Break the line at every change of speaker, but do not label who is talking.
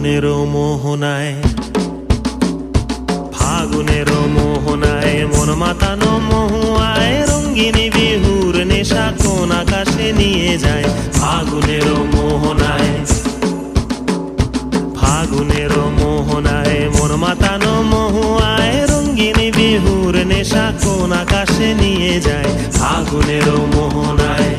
ফাগুনেরও মোহনায়, ফাগুনেরও মোহনায় মন মাতানো মহুয়ায় রঙ্গিনী বিহুর নেশা কোন আকাশে নিয়ে যায়। ফাগুনেরও মোহনায়, ফাগুনেরও মোহনায় মন মাতানো মহুয়ায় রঙ্গিনী বিহুর নেশা কোন আকাশে নিয়ে যায়। ফাগুনেরও মোহনায়।